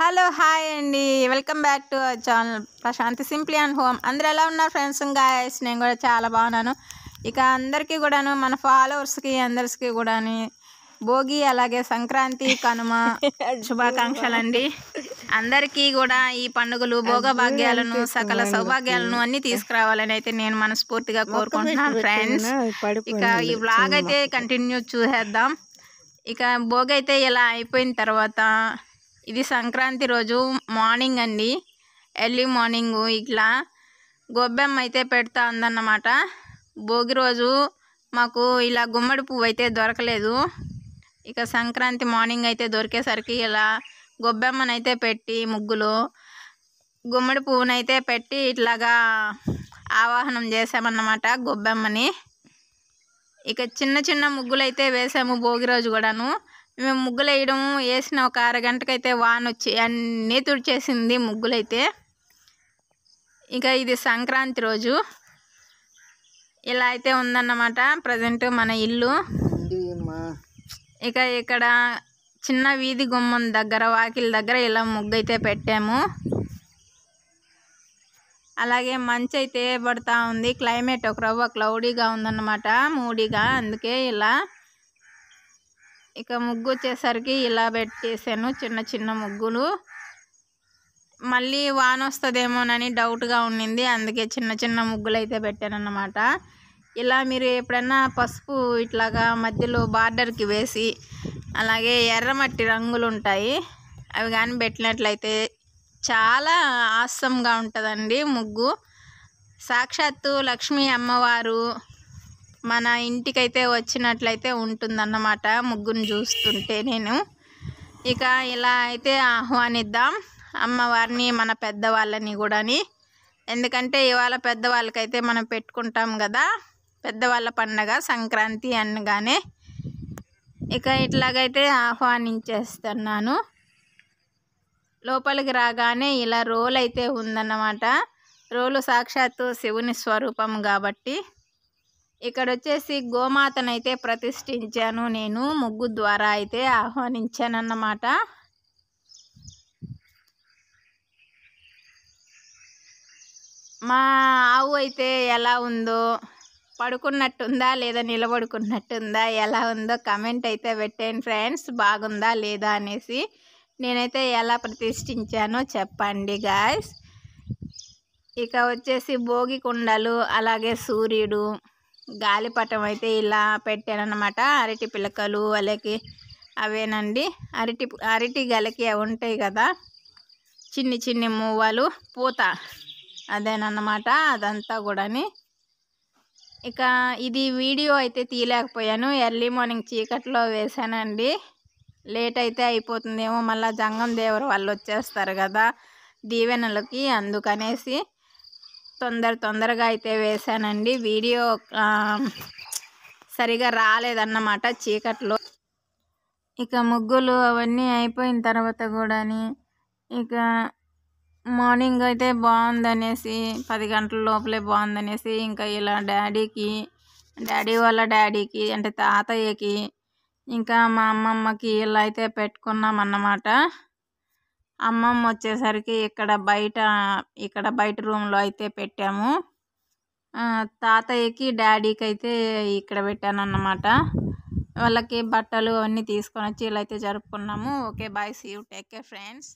Hello hi అండి, welcome back to our channel Prashanti simply and home. అందరూ ఎలా ఉన్నారు ఫ్రెండ్స్? గాయస్, నేను కూడా చాలా బాగున్నాను. ఇక అందరికీ కూడాను, మన ఫాలోవర్స్కి అందరికీ కూడాని భోగి అలాగే సంక్రాంతి కనుమ శుభాకాంక్షలు అండి. అందరికీ కూడా ఈ పండుగలు భోగభాగ్యాలను సకల సౌభాగ్యాలను అన్నీ తీసుకురావాలని అయితే నేను మనస్ఫూర్తిగా కోరుకుంటున్నాను ఫ్రెండ్స్. ఇక ఈ వ్లాగ్ అయితే కంటిన్యూ చూసేద్దాం. ఇక భోగి అయితే ఇలా అయిపోయిన తర్వాత ఇది సంక్రాంతి రోజు మార్నింగ్ అండి, ఎర్లీ మార్నింగ్ ఇట్లా గొబ్బెమ్మ అయితే పెడతా ఉందన్నమాట. భోగి రోజు మాకు ఇలా గుమ్మడి పువ్వు అయితే దొరకలేదు. ఇక సంక్రాంతి మార్నింగ్ అయితే దొరికేసరికి ఇలా గొబ్బెమ్మనైతే పెట్టి ముగ్గులు గుమ్మడి పువ్వునైతే పెట్టి ఇట్లాగా ఆవాహనం చేసామన్నమాట గొబ్బెమ్మని. ఇక చిన్న చిన్న ముగ్గులు అయితే వేసాము భోగి రోజు కూడాను. మేము ముగ్గులు వేయడం వేసిన ఒక అరగంటకైతే వాన వచ్చి అన్నీ తుడిచేసింది ముగ్గులైతే. ఇక ఇది సంక్రాంతి రోజు ఇలా అయితే ఉందన్నమాట ప్రజెంట్ మన ఇల్లు. ఇక ఇక్కడ చిన్న వీధి గుమ్మం దగ్గర వాకిలి దగ్గర ఇలా ముగ్గు అయితే పెట్టాము. అలాగే మంచు అయితే పడతా ఉంది, క్లైమేట్ ఒక రవ్వ క్లౌడీగా ఉందన్నమాట, మూడీగా, అందుకే ఇలా. ఇక ముగ్గు వచ్చేసరికి ఇలా పెట్టేసాను చిన్న చిన్న ముగ్గులు. మళ్ళీ వాన వస్తుందేమోనని డౌట్గా ఉండింది, అందుకే చిన్న చిన్న ముగ్గులు అయితే పెట్టానన్నమాట. ఇలా మీరు ఎప్పుడన్నా పసుపు ఇట్లాగా మధ్యలో బార్డర్కి వేసి అలాగే ఎర్రమట్టి రంగులు ఉంటాయి అవి కానీ పెట్టినట్లయితే చాలా ఆసంగా ఉంటుందండి ముగ్గు. సాక్షాత్తు లక్ష్మీ అమ్మవారు మన ఇంటికైతే వచ్చినట్లయితే ఉంటుందన్నమాట ముగ్గును చూస్తుంటే నేను. ఇక ఇలా అయితే ఆహ్వానిద్దాం అమ్మవారిని, మన పెద్దవాళ్ళని కూడాని. ఎందుకంటే ఇవాళ పెద్దవాళ్ళకైతే మనం పెట్టుకుంటాం కదా, పెద్దవాళ్ళ పండగ సంక్రాంతి అనగానే. ఇక ఇట్లాగైతే ఆహ్వానించేస్తున్నాను. లోపలికి రాగానే ఇలా రోల్ అయితే ఉందన్నమాట. రోలు సాక్షాత్తు శివుని స్వరూపం కాబట్టి. ఇక్కడ వచ్చేసి గోమాతనైతే ప్రతిష్ఠించాను నేను, ముగ్గు ద్వారా అయితే ఆహ్వానించానన్నమాట. మా ఆవు అయితే ఎలా ఉందో, పడుకున్నట్టుందా లేదా నిలబడుకున్నట్టుందా ఎలా ఉందో కమెంట్ అయితే పెట్టండి ఫ్రెండ్స్, బాగుందా లేదా అనేసి. నేనైతే ఎలా ప్రతిష్ఠించానో చెప్పండి గాయస్. ఇక వచ్చేసి భోగి కుండలు అలాగే సూర్యుడు గాలిపటం అయితే ఇలా పెట్టానన్నమాట. అరటి పిలకలు అలాగే అవేనండి, అరటి గలకి అవి ఉంటాయి కదా, చిన్ని చిన్ని మువ్వలు పూత, అదేనన్నమాట అదంతా కూడాని. ఇక ఇది వీడియో అయితే తీయలేకపోయాను, ఎర్లీ మార్నింగ్ చీకట్లో వేసానండి. లేట్ అయితే అయిపోతుందేమో, మళ్ళీ జంగం దేవరు వాళ్ళు వచ్చేస్తారు కదా దీవెనలకి, అందుకనేసి తొందరగా అయితే వేసానండి. వీడియో సరిగా రాలేదన్నమాట చీకట్లో. ఇక ముగ్గులు అవన్నీ అయిపోయిన తర్వాత కూడాని ఇక మార్నింగ్ అయితే బాగుందనేసి 10 గంటల లోపలే బాగుందనేసి ఇంకా ఇలా డాడీ వాళ్ళ డాడీకి అంటే తాతయ్యకి ఇంకా మా అమ్మమ్మకి ఇలా అయితే పెట్టుకున్నామన్నమాట. అమ్మమ్మ వచ్చేసరికి ఇక్కడ బయట రూమ్లో అయితే పెట్టాము. తాతయ్యకి డాడీకి అయితే ఇక్కడ పెట్టాను అన్నమాట. వాళ్ళకి బట్టలు అవన్నీ తీసుకొని వచ్చి ఇలా అయితే జరుపుకున్నాము. Okay bye, see you, take care friends.